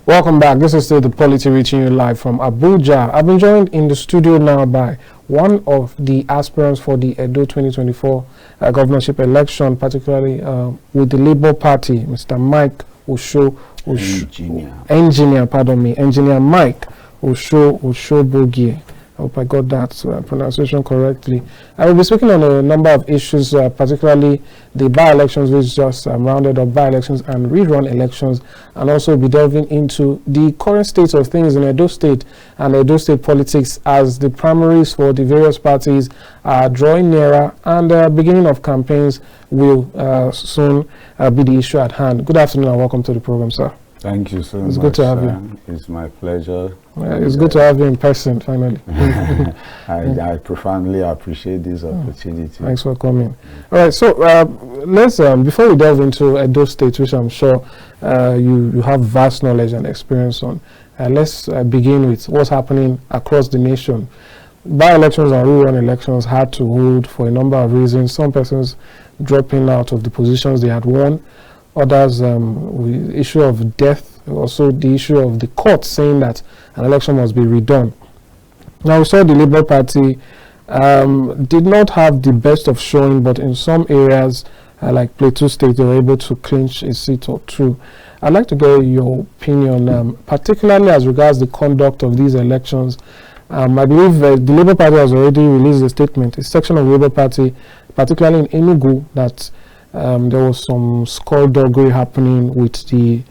Welcome back. This is still the POLITY reaching you live from Abuja. I've been joined in the studio now by one of the aspirants for the Edo 2024 governorship election, particularly with the Labour Party, Mr. Mike Engineer Mike Oshiobugie. I hope I got that pronunciation correctly. I will be speaking on a number of issues, particularly the by-elections which just rounded up, by-elections and rerun elections, and also be delving into the current state of things in Edo State and Edo State politics as the primaries for the various parties are drawing nearer and the beginning of campaigns will soon be the issue at hand. Good afternoon and welcome to the program, sir. Thank you so much. It's good to have you. It's my pleasure. It's good to have you in person, finally. I profoundly appreciate this opportunity. Thanks for coming. All right, so let's, before we delve into Edo State, which I'm sure you have vast knowledge and experience on, let's begin with what's happening across the nation. By-elections and rerun elections had to hold for a number of reasons. Some persons dropping out of the positions they had won. Others, the issue of death, also the issue of the court saying that an election must be redone. Now, we saw the Labour Party did not have the best of showing, but in some areas, like Plateau State, they were able to clinch a seat or two. I'd like to get your opinion, particularly as regards the conduct of these elections. I believe the Labour Party has already released a statement, a section of the Labour Party, particularly in Enugu, that there was some skullduggery happening with the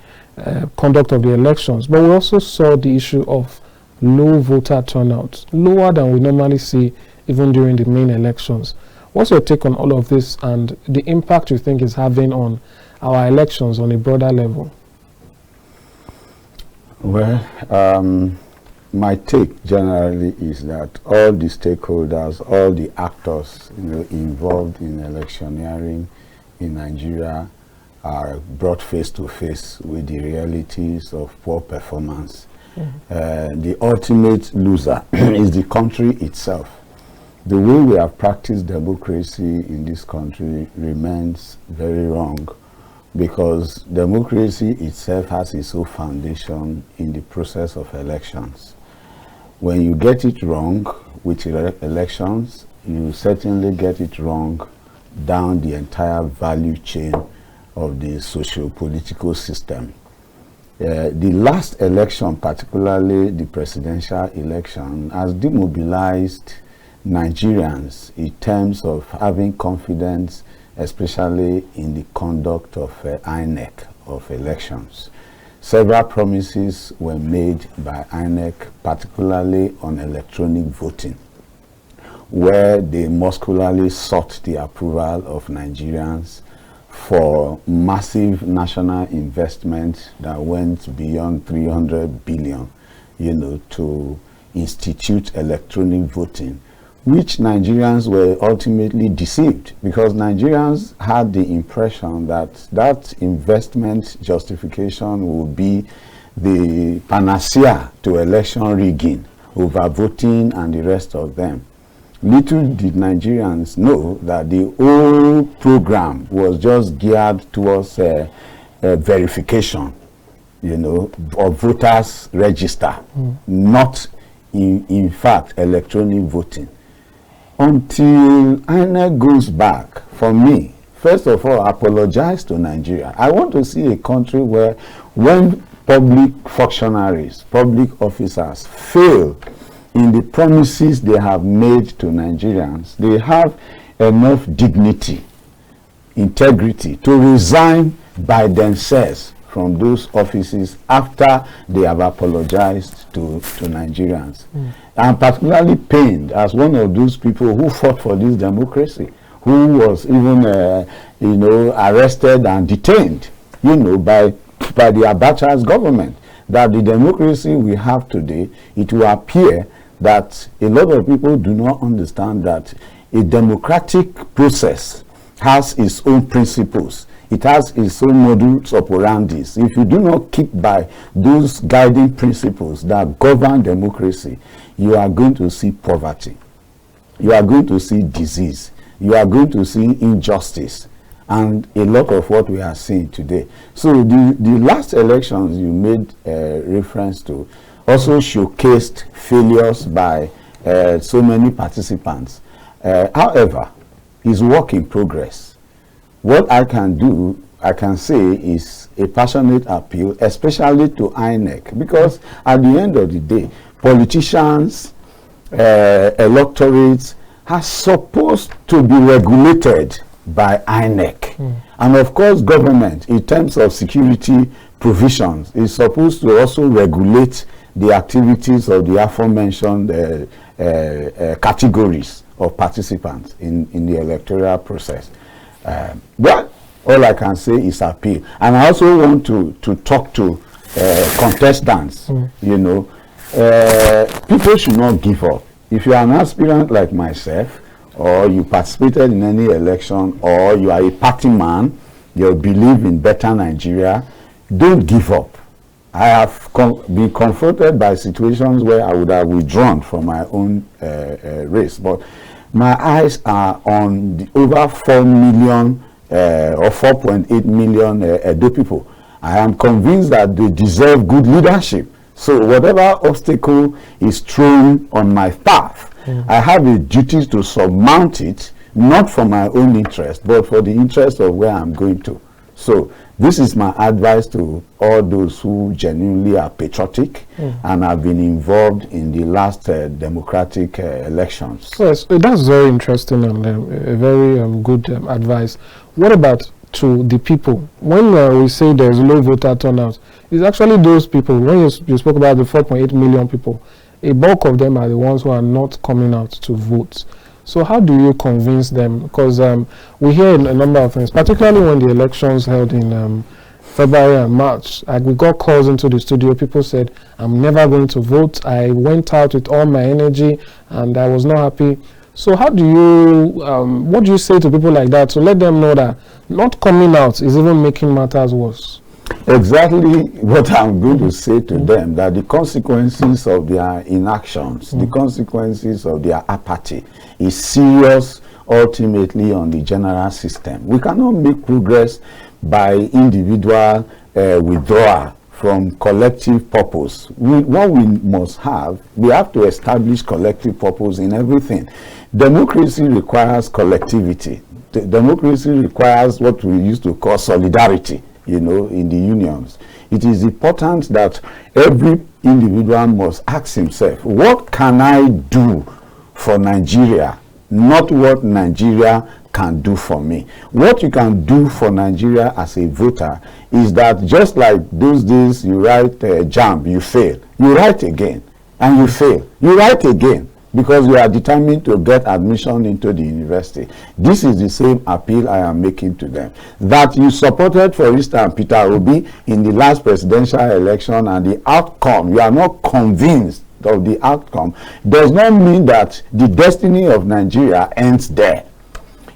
conduct of the elections. But we also saw the issue of low voter turnout, lower than we normally see even during the main elections. What's your take on all of this and the impact you think is having on our elections on a broader level? Well, my take generally is that all the stakeholders, all the actors involved in electioneering in Nigeria are brought face to face with the realities of poor performance. The ultimate loser is the country itself. The way we have practiced democracy in this country remains very wrong, because democracy itself has its own foundation in the process of elections. When you get it wrong with elections, you certainly get it wrong down the entire value chain of the socio-political system. The last election, particularly the presidential election, has demobilized Nigerians in terms of having confidence, especially in the conduct of INEC of elections. Several promises were made by INEC, particularly on electronic voting, where they muscularly sought the approval of Nigerians for massive national investment that went beyond 300 billion, to institute electronic voting, which Nigerians were ultimately deceived, because Nigerians had the impression that that investment justification would be the panacea to election rigging, overvoting, and the rest of them. Little did Nigerians know that the whole program was just geared towards verification, of voters' register, not in fact electronic voting. Until INEC goes back, for me, first of all, apologize to Nigeria. I want to see a country where when public functionaries, public officers fail in the promises they have made to Nigerians, they have enough dignity, integrity to resign by themselves from those offices after they have apologized to Nigerians. I'm particularly pained as one of those people who fought for this democracy, who was even arrested and detained, by the Abacha's government, that the democracy we have today, it will appear that a lot of people do not understand that a democratic process has its own principles. It has its own modus operandi. If you do not keep by those guiding principles that govern democracy, you are going to see poverty. You are going to see disease. You are going to see injustice. and a lot of what we are seeing today. So the last elections you made reference to also showcased failures by so many participants. However, it's work in progress. What I can say is a passionate appeal, especially to INEC, because at the end of the day, politicians, electorates are supposed to be regulated by INEC. And of course, government, in terms of security provisions, is supposed to also regulate the activities of the aforementioned categories of participants in the electoral process. But all I can say is appeal. And I also want to talk to contestants. You know, people should not give up. If you are an aspirant like myself, or you participated in any election, or you are a party man, you believe in better Nigeria, don't give up. I have been confronted by situations where I would have withdrawn from my own race, but my eyes are on the over 4 million or 4.8 million Edo people. I am convinced that they deserve good leadership. So whatever obstacle is thrown on my path, I have a duty to surmount it, not for my own interest, but for the interest of where I'm going to. So this is my advice to all those who genuinely are patriotic and have been involved in the last democratic elections. Yes, that's very interesting and a very good advice. What about to the people? When we say there's low voter turnout, it's actually those people. When you spoke about the 4.8 million people, a bulk of them are the ones who are not coming out to vote. So how do you convince them? Because we hear a number of things, particularly when the elections held in February and March. We got calls into the studio. People said, I'm never going to vote. I went out with all my energy and I was not happy. So how do you, what do you say to people like that to let them know that not coming out is even making matters worse? Exactly what I'm going to say to them, that the consequences of their inactions, the consequences of their apathy is serious ultimately on the general system. We cannot make progress by individual withdrawal from collective purpose. What we must have, we have to establish collective purpose in everything. Democracy requires collectivity. Democracy requires what we used to call solidarity. You know, in the unions, it is important that every individual must ask himself, what can I do for Nigeria, not what Nigeria can do for me. What you can do for Nigeria as a voter is that just like those days you write JAMB, you fail, you write again, and you fail, you write again, because you are determined to get admission into the university. This is the same appeal I am making to them. That you supported, for instance, Peter Obi in the last presidential election, and the outcome, you are not convinced of the outcome, does not mean that the destiny of Nigeria ends there.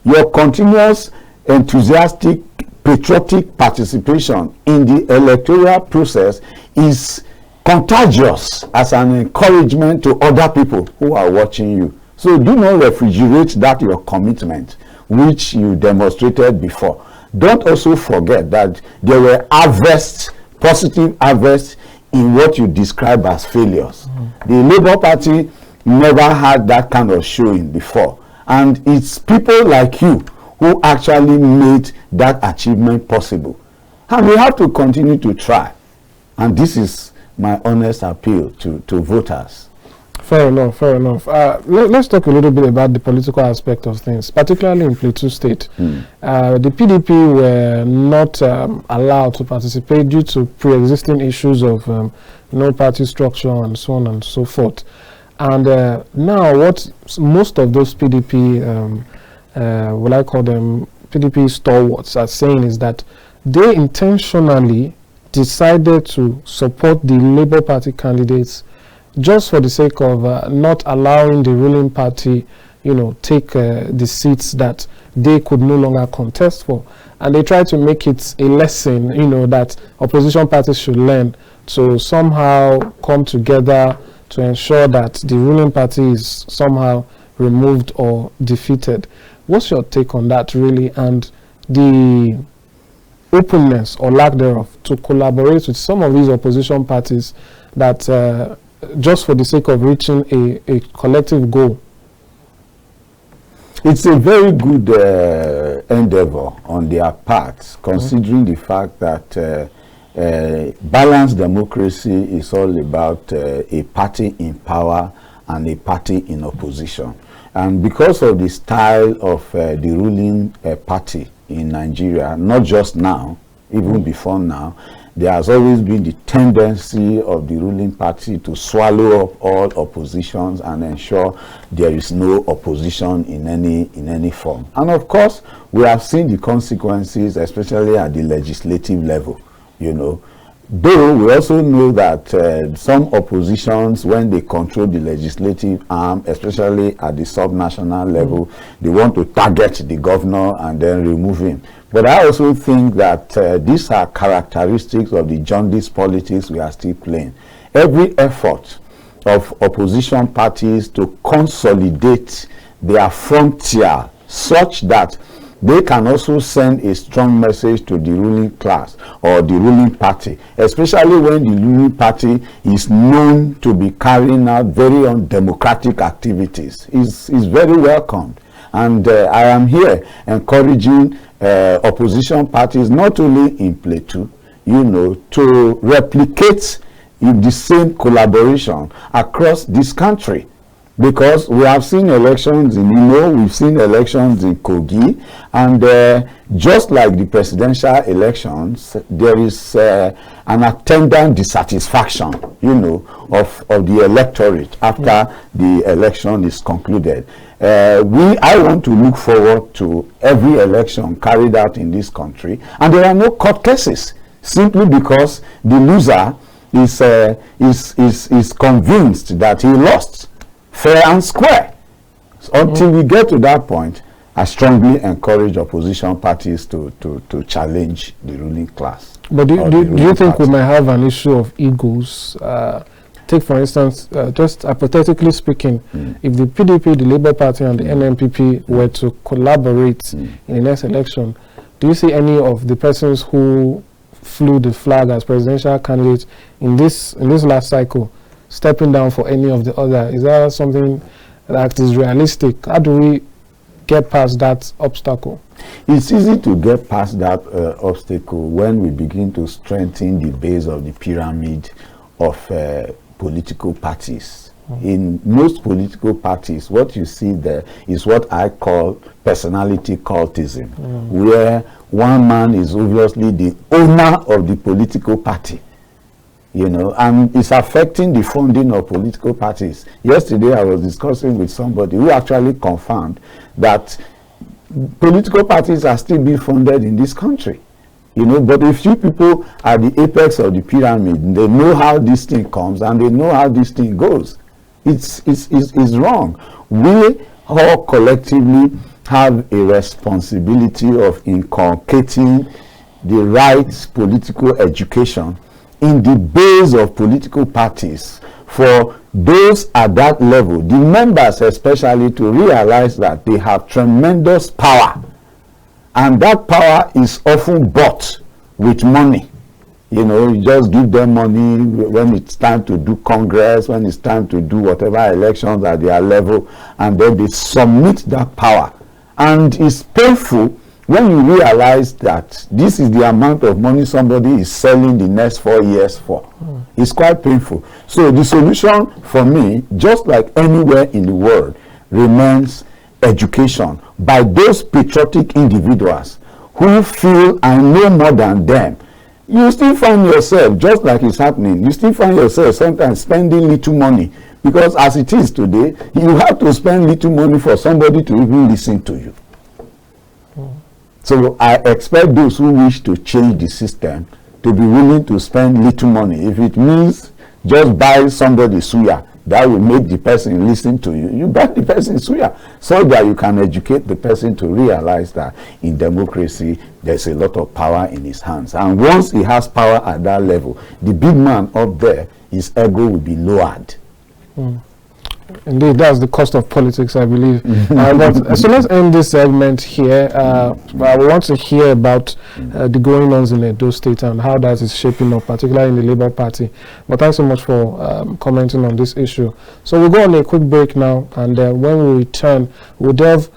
Your continuous, enthusiastic, patriotic participation in the electoral process is contagious as an encouragement to other people who are watching you. So do not refrigerate that your commitment, which you demonstrated before. Don't also forget that there were positive harvests in what you describe as failures. The Labour Party never had that kind of showing before. And it's people like you who actually made that achievement possible. And we have to continue to try. And this is my honest appeal to voters. Fair enough, fair enough. Let's talk a little bit about the political aspect of things, particularly in Plateau State. The PDP were not allowed to participate due to pre-existing issues of no party structure and so on and so forth. And now what most of those PDP, what I call them, PDP stalwarts are saying is that they intentionally decided to support the Labour Party candidates just for the sake of not allowing the ruling party, you know, take the seats that they could no longer contest for. And they try to make it a lesson, you know, that opposition parties should learn to somehow come together to ensure that the ruling party is somehow removed or defeated. What's your take on that, really? And the openness or lack thereof to collaborate with some of these opposition parties that just for the sake of reaching a collective goal? It's a very good endeavor on their part, considering the fact that balanced democracy is all about a party in power and a party in opposition. And because of the style of the ruling party in Nigeria, not just now, even before now, there has always been the tendency of the ruling party to swallow up all oppositions and ensure there is no opposition in any form. And of course, we have seen the consequences, especially at the legislative level, you know. Though we also know that some oppositions, when they control the legislative arm, especially at the subnational level, they want to target the governor and then remove him. But I also think that these are characteristics of the jaundice politics we are still playing. Every effort of opposition parties to consolidate their frontier such that they can also send a strong message to the ruling class or the ruling party, especially when the ruling party is known to be carrying out very undemocratic activities, is very welcomed. And I am here encouraging opposition parties, not only in Plateau, you know, to replicate the same collaboration across this country. Because we have seen elections in Imo, we've seen elections in Kogi, and just like the presidential elections, there is an attendant dissatisfaction, you know, of the electorate after the election is concluded. I want to look forward to every election carried out in this country, and there are no court cases, simply because the loser is convinced that he lost. Fair and square. So until we get to that point, I strongly encourage opposition parties to challenge the ruling class. But do you think we might have an issue of egos? Take, for instance, just hypothetically speaking, if the PDP, the Labour Party, and the NNPP were to collaborate in the next election, do you see any of the persons who flew the flag as presidential candidates in this last cycle stepping down for any of the other? Is that something that is realistic? How do we get past that obstacle? It's easy to get past that obstacle when we begin to strengthen the base of the pyramid of political parties. In most political parties, what you see there is what I call personality cultism, where one man is obviously the owner of the political party. You know, and it's affecting the funding of political parties. Yesterday, I was discussing with somebody who actually confirmed that political parties are still being funded in this country. You know, but if you people are the apex of the pyramid, they know how this thing comes and they know how this thing goes. It's wrong. We all collectively have a responsibility of inculcating the right political education in the base of political parties for those at that level, the members especially, to realize that they have tremendous power, and that power is often bought with money. You know, you just give them money when it's time to do Congress, when it's time to do whatever elections at their level, and then they submit that power. And it's painful when you realize that this is the amount of money somebody is selling the next 4 years for. It's quite painful. So the solution for me, just like anywhere in the world, remains education by those patriotic individuals who feel I know more than them. You still find yourself, just like it's happening, you still find yourself sometimes spending little money, because as it is today, you have to spend little money for somebody to even listen to you. So I expect those who wish to change the system to be willing to spend little money. If it means just buy somebody suya that will make the person listen to you, you buy the person suya, so that you can educate the person to realize that in democracy there's a lot of power in his hands. And once he has power at that level, the big man up there, his ego will be lowered. Indeed, that's the cost of politics, I believe. So let's end this segment here. We want to hear about the going-ons in Edo State and how that is shaping up, particularly in the Labour Party. But thanks so much for commenting on this issue. So we'll go on a quick break now, and when we return, we'll delve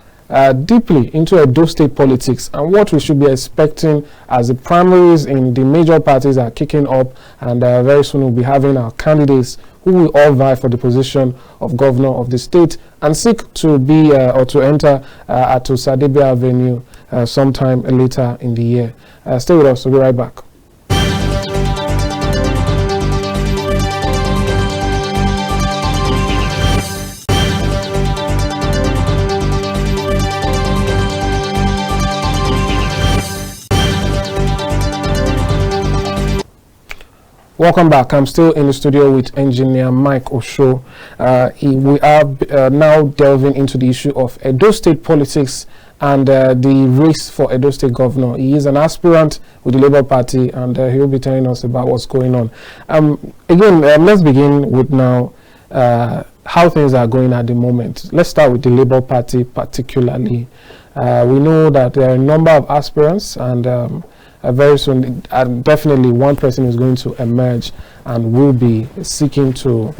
deeply into Edo State politics and what we should be expecting as the primaries in the major parties are kicking up, and very soon we'll be having our candidates who will all vie for the position of governor of the state and seek to be or to enter at Osadebe Avenue sometime later in the year. Stay with us, we'll be right back. Welcome back. I'm still in the studio with engineer Mike Osho. We are now delving into the issue of Edo State politics and the race for Edo State governor. He is an aspirant with the Labour Party, and he will be telling us about what's going on. Again, let's begin with now how things are going at the moment. Let's start with the Labour Party particularly. We know that there are a number of aspirants, and very soon, definitely one person is going to emerge and will be seeking to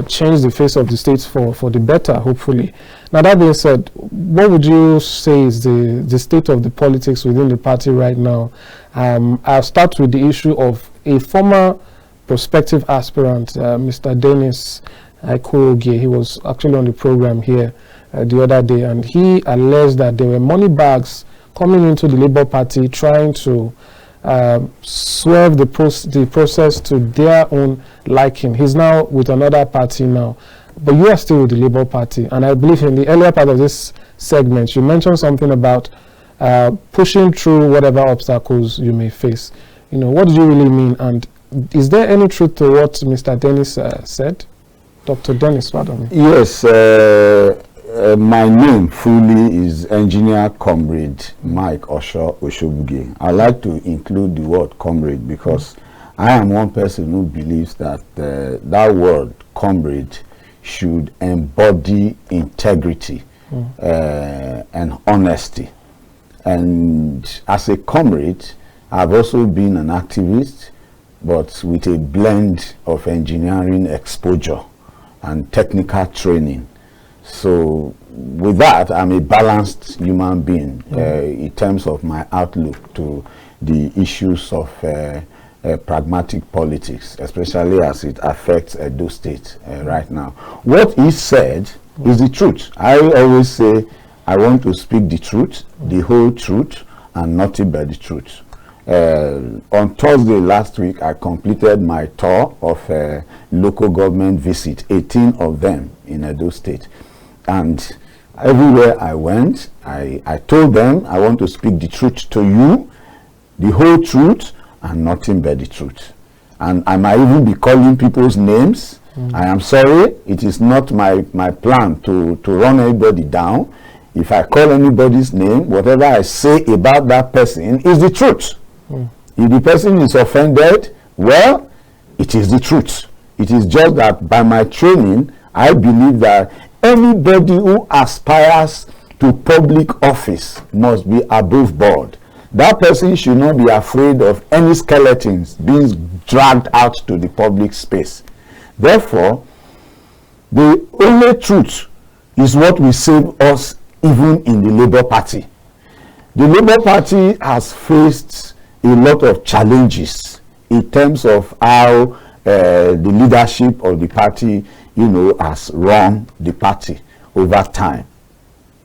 change the face of the state for the better, hopefully. Now, that being said, what would you say is the state of the politics within the party right now? I'll start with the issue of a former prospective aspirant, Mr. Dennis Oshiobugie. He was actually on the program here the other day, and he alleged that there were money bags coming into the Labour Party, trying to swerve the process to their own liking. He's now with another party now, but you are still with the Labour Party. And I believe in the earlier part of this segment, you mentioned something about pushing through whatever obstacles you may face. You know, what do you really mean? And is there any truth to what Mr. Dennis said? Dr. Dennis, pardon me. Yes. My name fully is Engineer Comrade Mike Oshiobugie. I like to include the word comrade because I am one person who believes that that word comrade should embody integrity and honesty. And as a comrade, I've also been an activist, but with a blend of engineering exposure and technical training. So with that, I'm a balanced human being in terms of my outlook to the issues of pragmatic politics, especially as it affects Edo State right now. What he said is the truth. I always say I want to speak the truth, the whole truth, and nothing but the truth. On Thursday last week, I completed my tour of local government visit, 18 of them in Edo State. And everywhere I went, I told them I want to speak the truth to you, the whole truth, and nothing but the truth. And I might even be calling people's names. I am sorry, it is not my plan to run anybody down. If I call anybody's name, whatever I say about that person is the truth. If the person is offended, well, it is the truth. It is just that by my training, I believe that anybody who aspires to public office must be above board. That person should not be afraid of any skeletons being dragged out to the public space. Therefore, the only truth is what will save us even in the Labour Party. The Labour Party has faced a lot of challenges in terms of how the leadership of the party, has run the party over time.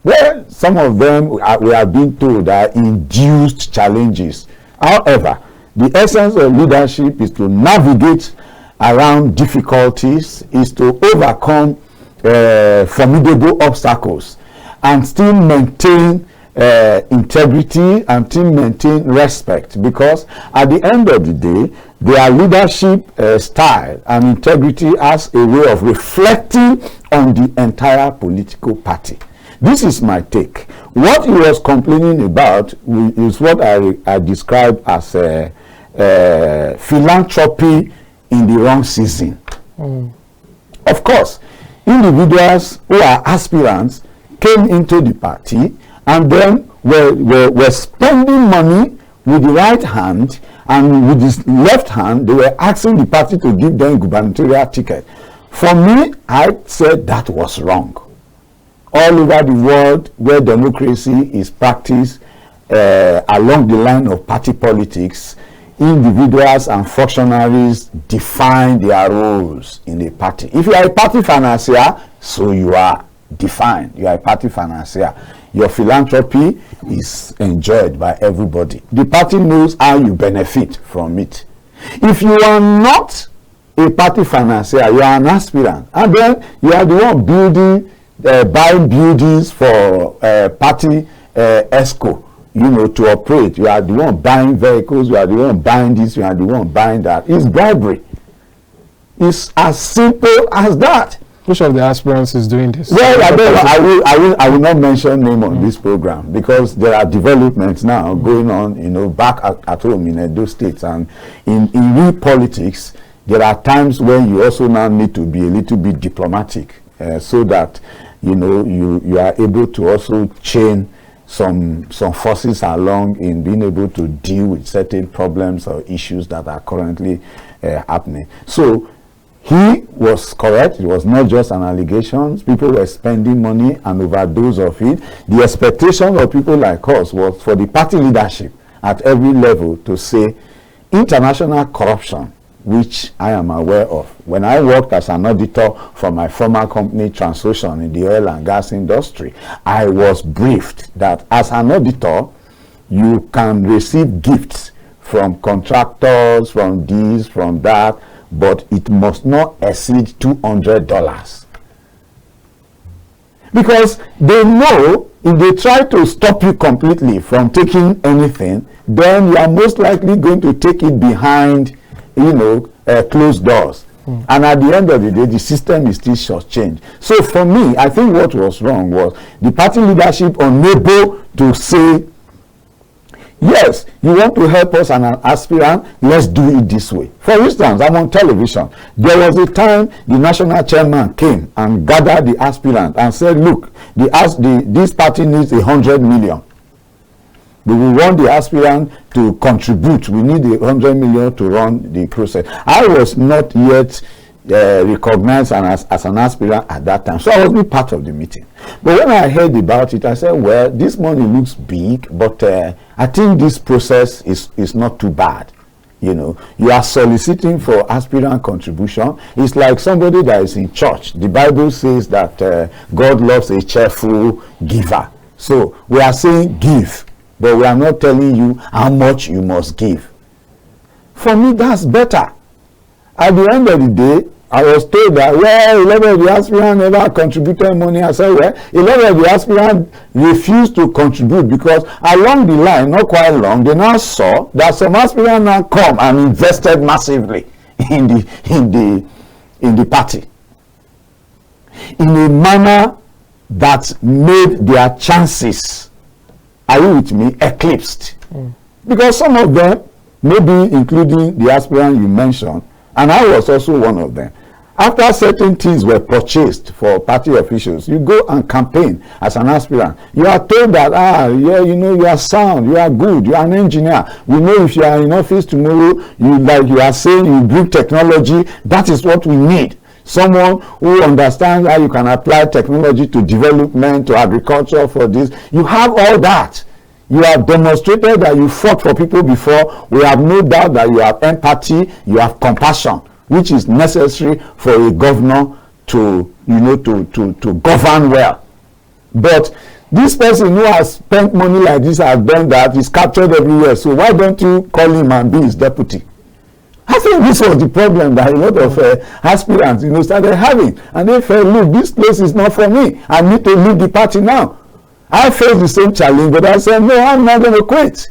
Well, some of them we are being told are induced challenges. However, the essence of leadership is to navigate around difficulties, is to overcome formidable obstacles and still maintain integrity and still maintain respect, because at the end of the day, their leadership style and integrity as a way of reflecting on the entire political party. This is my take. What he was complaining about is what I describe as philanthropy in the wrong season. Of course, individuals who are aspirants came into the party and then were spending money with the right hand, and with this left hand they were asking the party to give them gubernatorial ticket. For me, I said that was wrong. All over the world where democracy is practiced along the line of party politics, individuals and functionaries define their roles in a party. If you are a party financier, so you are defined. You are a party financier. Your philanthropy is enjoyed by everybody. The party knows how you benefit from it. If you are not a party financier, you are an aspirant, and then you are the one building, buying buildings for party ESCO, to operate. You are the one buying vehicles, you are the one buying this, you are the one buying that. It's bribery. It's as simple as that. Which of the aspirants is doing this? Well, I will not mention name on this program, because there are developments now going on, back at home in Edo State, and in real politics, there are times when you also now need to be a little bit diplomatic, so that you are able to also chain some forces along in being able to deal with certain problems or issues that are currently happening. So he was correct. It was not just an allegation. People were spending money and overdose of it. The expectation of people like us was for the party leadership at every level to say international corruption, which I am aware of. When I worked as an auditor for my former company Transocean in the oil and gas industry, I was briefed that as an auditor, you can receive gifts from contractors, from this, from that, but it must not exceed $200. Because they know if they try to stop you completely from taking anything, then you are most likely going to take it behind closed doors. And at the end of the day, the system is still shortchanged. So for me, I think what was wrong was the party leadership unable to say, yes, you want to help us and an aspirant, let's do it this way. For instance, I'm on television. There was a time the national chairman came and gathered the aspirant and said, look, this party needs 100 million. We want the aspirant to contribute. We need 100 million to run the process. I was not yet recognized as an aspirant at that time, so I was not part of the meeting. But when I heard about it, I said, well, this money looks big, but I think this process is not too bad. You are soliciting for aspirant contribution. It's like somebody that is in church. The Bible says that God loves a cheerful giver. So we are saying give, but we are not telling you how much you must give. For me, that's better. At the end of the day, I was told that, well, a lot of the aspirants never contributed money. I said, well, a lot of the aspirants refused to contribute because along the line, not quite long, they now saw that some aspirants now come and invested massively in the party in a manner that made their chances, are you with me, eclipsed. Because some of them, maybe including the aspirant you mentioned, and I was also one of them, after certain things were purchased for party officials, you go and campaign as an aspirant. You are told that, you are sound, you are good, you are an engineer. We know if you are in office tomorrow, you are saying you bring technology, that is what we need. Someone who understands how you can apply technology to development, to agriculture, for this. You have all that. You have demonstrated that you fought for people before. We have no doubt that you have empathy, you have compassion, which is necessary for a governor to govern well. But this person who has spent money like this, has done that, is captured everywhere. So why don't you call him and be his deputy? I think this was the problem that a lot of aspirants started having. And they felt, look, this place is not for me. I need to leave the party now. I faced the same challenge, but I said, no, I'm not going to quit.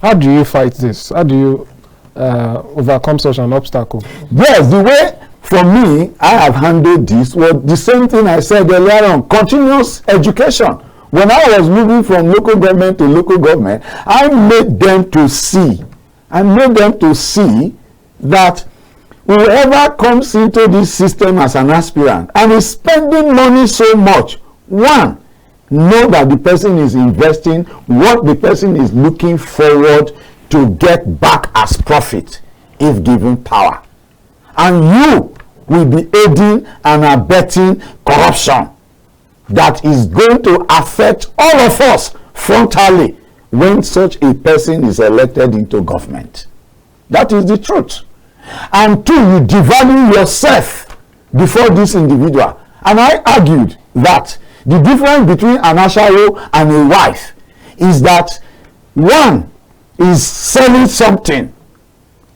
How do you fight this? How do you overcome such an obstacle? Yes, the way, for me, I have handled this was the same thing I said earlier on, continuous education. When I was moving from local government to local government, I made them to see that whoever comes into this system as an aspirant and is spending money so much, one, know that the person is investing what the person is looking forward to get back as profit if given power. And you will be aiding and abetting corruption that is going to affect all of us frontally when such a person is elected into government. That is the truth. And two, you devalue yourself before this individual. And I argued that the difference between an ashawo and a wife is that one is selling something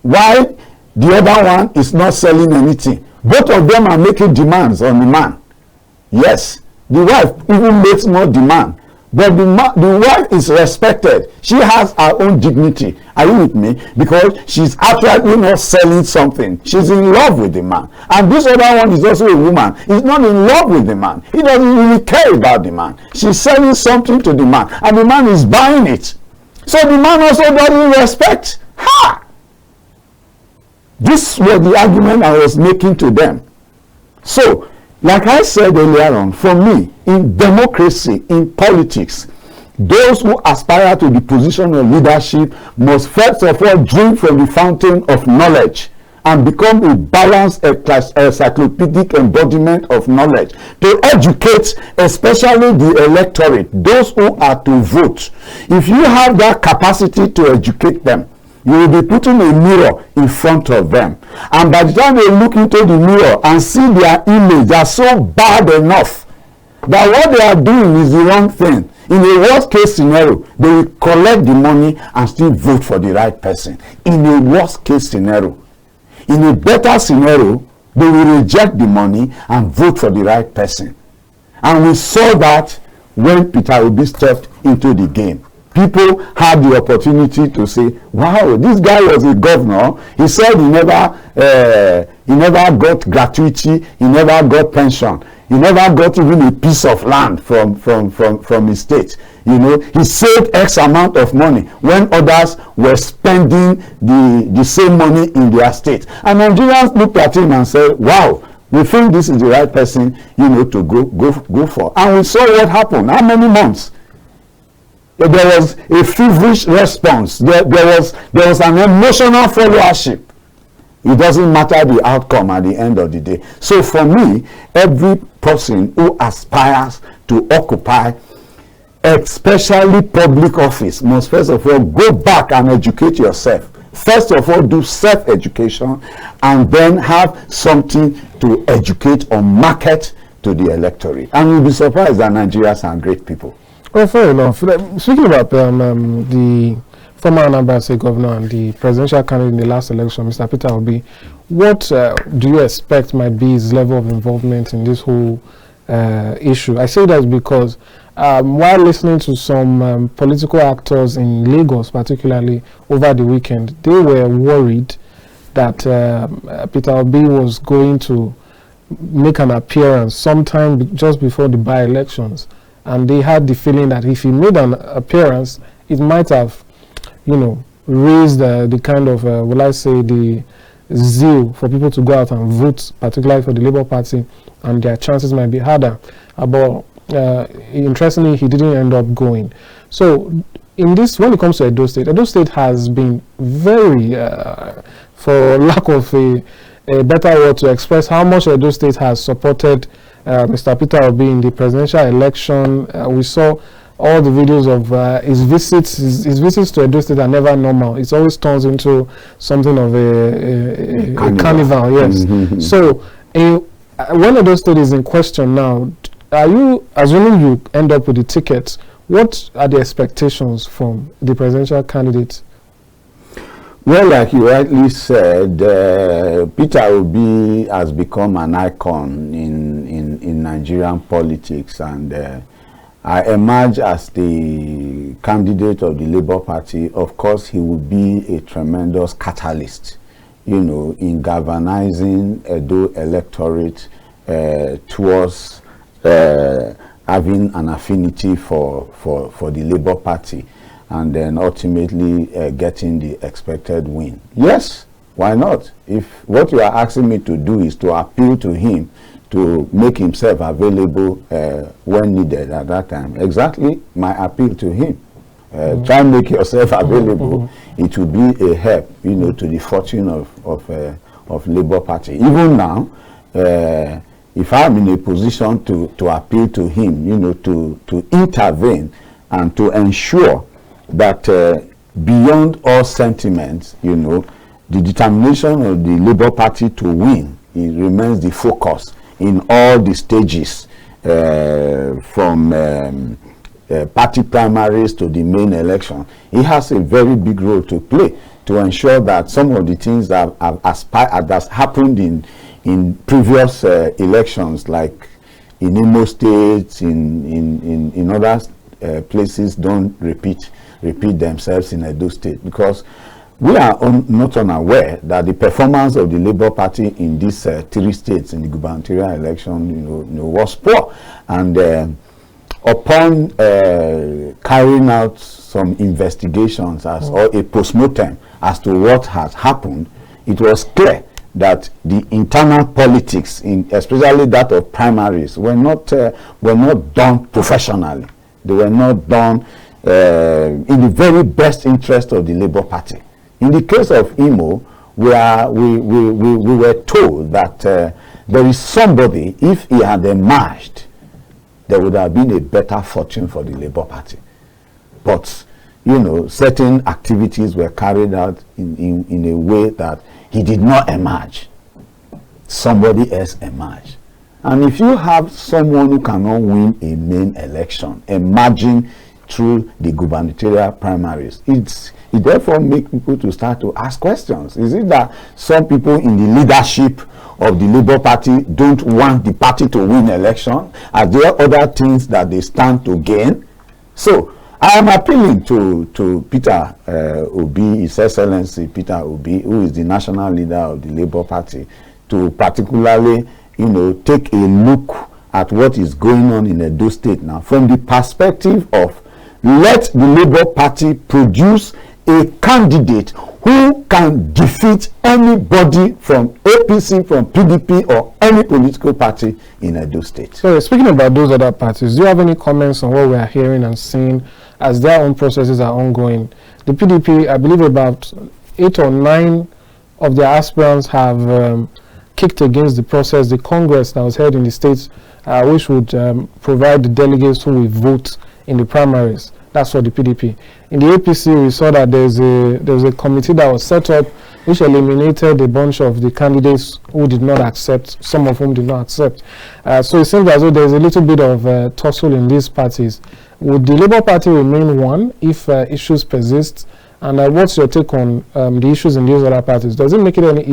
while the other one is not selling anything. Both of them are making demands on the man. Yes, the wife even makes more demand, but the wife is respected. She has her own dignity. Are you with me? Because she's actually not selling something. She's in love with the man. And this other one is also a woman. He's not in love with the man. He doesn't really care about the man. She's selling something to the man, and the man is buying it. So the man also doesn't respect her. This was the argument I was making to them. So, like I said earlier on, for me, in democracy, in politics, those who aspire to the position of leadership must first of all drink from the fountain of knowledge and become a balanced encyclopedic embodiment of knowledge to educate especially the electorate, those who are to vote. If you have that capacity to educate them, you will be putting a mirror in front of them, and by the time they look into the mirror and see their image, they are so bad enough that what they are doing is the wrong thing. In a worst case scenario, they will collect the money and still vote for the right person. In a worst case scenario. In a better scenario, they will reject the money and vote for the right person. And we saw that when Peter Obi stepped into the game. People had the opportunity to say, wow, this guy was a governor. He said he never got gratuity, he never got pension, he never got even a piece of land from his state. You know, he saved X amount of money when others were spending the same money in their state. And Nigerians looked at him and said, wow, we think this is the right person, you know, to go for. And we saw what happened. How many months? There was a feverish response. There was an emotional followership. It doesn't matter the outcome at the end of the day. So for me, every person who aspires to occupy especially public office must first of all go back and educate yourself. First of all, do self-education and then have something to educate or market to the electorate. And you'll be surprised that Nigerians are great people. Well, fair enough. Speaking about the former Anambra State governor and the presidential candidate in the last election, Mr. Peter Obi, what do you expect might be his level of involvement in this whole issue? I say that because while listening to some political actors in Lagos, particularly over the weekend, they were worried that Peter Obi was going to make an appearance sometime just before the by-elections. And they had the feeling that if he made an appearance, it might have, you know, raised the kind of, will I say, the zeal for people to go out and vote, particularly for the Labour Party, and their chances might be harder. But interestingly, he didn't end up going. So, in this, when it comes to Edo State has been very, for lack of a better word to express how much Edo State has supported Mr. Peter Obi in the presidential election. We saw all the videos of his visits. His visits to Edo State are never normal. It always turns into something of a carnival. Yes. Mm-hmm. So when Edo State is in question now, are you, assuming you end up with the tickets, what are the expectations from the presidential candidate? Well, like you rightly said, Peter Obi has become an icon in Nigerian politics, and I emerge as the candidate of the Labour Party. Of course, he will be a tremendous catalyst, you know, in galvanizing Edo electorate towards having an affinity for the Labour Party, and then ultimately getting the expected win. Yes, Why not? If what you are asking me to do is to appeal to him to make himself available when needed at that time, exactly my appeal to him. Try and make yourself available. It will be a help, you know, to the fortune of Labour Party. Even now, if I'm in a position to appeal to him, you know, to intervene and to ensure that beyond all sentiments, you know, the determination of the Labour Party to win, it remains the focus in all the stages, from party primaries to the main election. He has a very big role to play to ensure that some of the things that that's happened in previous elections, like in Imo State, in other places, don't repeat themselves in Edo State, because we are not unaware that the performance of the Labour Party in these 3 states in the gubernatorial election, you know, was poor. And upon carrying out some investigations or a postmortem as to what has happened, it was clear that the internal politics, especially that of primaries, were not done professionally. They were not done in the very best interest of the Labour Party. In the case of Imo, we were told that there is somebody, if he had emerged, there would have been a better fortune for the Labour Party. But, you know, certain activities were carried out in a way that he did not emerge. Somebody else emerged. And if you have someone who cannot win a main election, emerging through the gubernatorial primaries, it therefore makes people to start to ask questions. Is it that some people in the leadership of the Labour Party don't want the party to win election? Are there other things that they stand to gain? So I am appealing to Peter Obi, His Excellency Peter Obi, who is the national leader of the Labour Party, to particularly, you know, take a look at what is going on in Edo State now from the perspective of, let the Labour Party produce a candidate who can defeat anybody from APC, from PDP, or any political party in Edo State. So, speaking about those other parties, do you have any comments on what we are hearing and seeing as their own processes are ongoing? The PDP, I believe about 8 or 9 of their aspirants have kicked against the process, the Congress that was held in the states, which would provide the delegates who will vote in the primaries. That's for the PDP. In the APC, we saw that there was a committee that was set up which eliminated a bunch of the candidates who did not accept, some of whom did not accept. So it seems as though there's a little bit of tussle in these parties. Would the Labour Party remain one if issues persist? And what's your take on the issues in these other parties? Does it make it any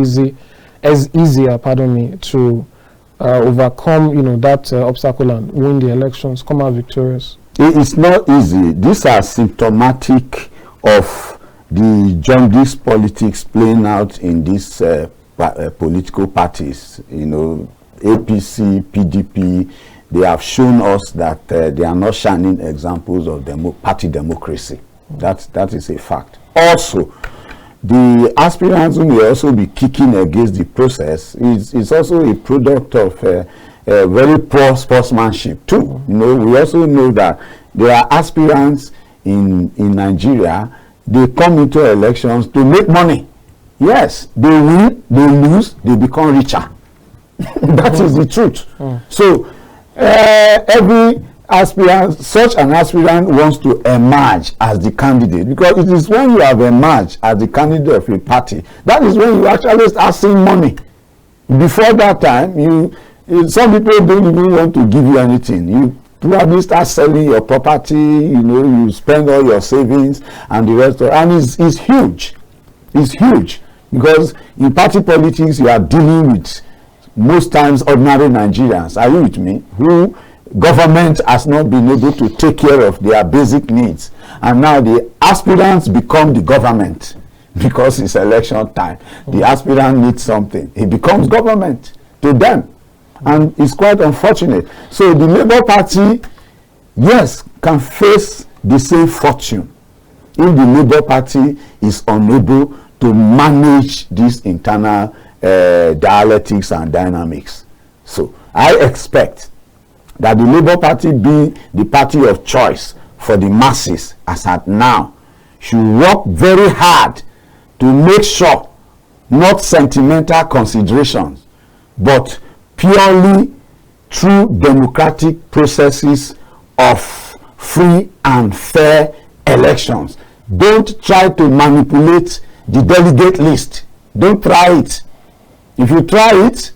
easier to overcome, you know, that obstacle and win the elections, come out victorious? It's not easy. These are symptomatic of the jaundice politics playing out in these political parties. You know, APC, PDP, they have shown us that they are not shining examples of party democracy. That is a fact. Also, the aspirants who may also be kicking against the process is also a product of very poor sportsmanship too. You know, we also know that there are aspirants in Nigeria. They come into elections to make money. Yes, they win, they lose, they become richer. That is the truth. So every aspirant, such an aspirant, wants to emerge as the candidate, because it is when you have emerged as the candidate of a party, that is when you actually start seeing money. Before that time, some people don't even want to give you anything. You probably start selling your property, you know, you spend all your savings and the rest of it. And it's huge. It's huge. Because in party politics, you are dealing with, most times, ordinary Nigerians. Are you with me? Who government has not been able to take care of their basic needs. And now the aspirants become the government because it's election time. The aspirant needs something. It becomes government to them. And it's quite unfortunate. So the Labour Party, yes, can face the same fortune if the Labour Party is unable to manage these internal dialectics and dynamics. So I expect that the Labour Party, being the party of choice for the masses as at now, should work very hard to make sure, not sentimental considerations, but purely through democratic processes of free and fair elections. Don't try to manipulate the delegate list. Don't try it. If you try it,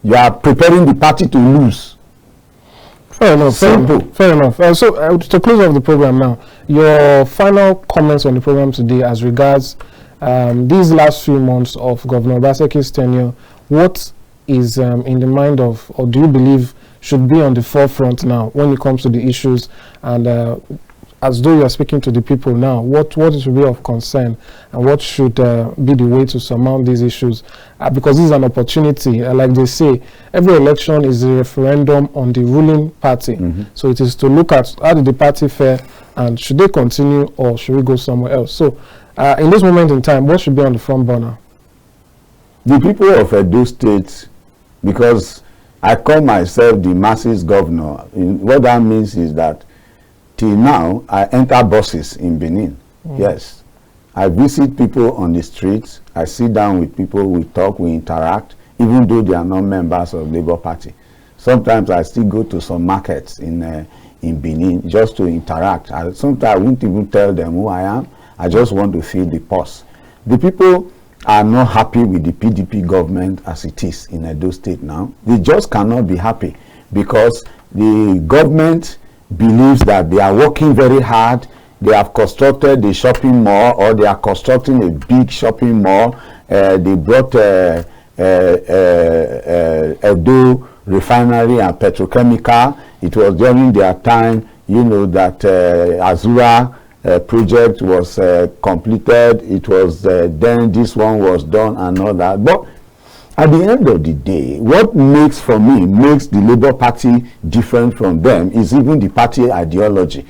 you are preparing the party to lose. Fair enough. Simple. Fair enough. So to close off the program now, your final comments on the program today as regards these last few months of Governor Obaseki's tenure. What is in the mind of, or do you believe should be on the forefront now when it comes to the issues, and as though you are speaking to the people now, what should be of concern, and what should be the way to surmount these issues? Because this is an opportunity, like they say, every election is a referendum on the ruling party. So it is to look at how did the party fare, and should they continue or should we go somewhere else? So in this moment in time, what should be on the front burner? The people of Edo State, because I call myself the masses governor, what that means is that till now, I enter buses in Benin. Yes. I visit people on the streets. I sit down with people, we talk, we interact, even though they are not members of Labour Party. Sometimes I still go to some markets in Benin just to interact. Sometimes I won't even tell them who I am. I just want to feel the pulse. The people are not happy with the PDP government as it is in Edo State now. They just cannot be happy because the government believes that they are working very hard. They have constructed the shopping mall, or they are constructing a big shopping mall. They brought Edo refinery and petrochemical. It was during their time, you know, that Azura project was completed. It was then this one was done and all that. But at the end of the day, what makes the Labour Party different from them is even the party ideology.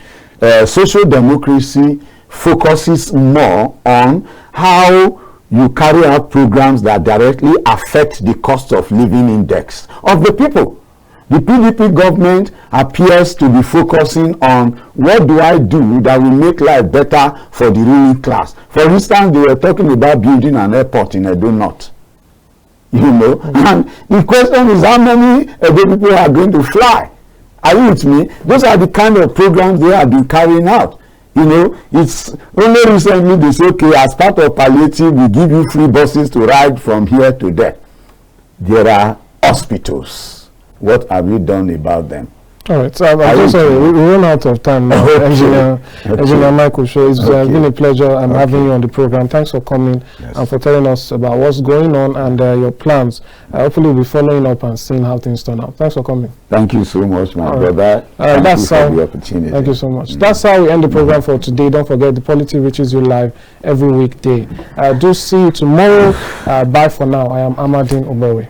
Social democracy focuses more on how you carry out programs that directly affect the cost of living index of the people. The PDP government appears to be focusing on what do I do that will make life better for the ruling class. For instance, they were talking about building an airport in Edo North. You know, and the question is how many Edo people are going to fly? Are you with me? Those are the kind of programs they have been carrying out. You know, it's only recently they say, okay, as part of palliative, we give you free buses to ride from here to there. There are hospitals. What have you done about them? All right, so I'm so sorry, we run out of time now. Engineer Michael Show, it's been a pleasure having you on the program. Thanks for coming and for telling us about what's going on and your plans. Hopefully we'll be following up and seeing how things turn out. Thanks for coming. Thank you so much, my brother. Thank you for the opportunity. Thank you so much. That's how we end the program for today. Don't forget, the POLITY reaches you live every weekday. Do see you tomorrow. Bye for now. I am Amadin Ogbewe.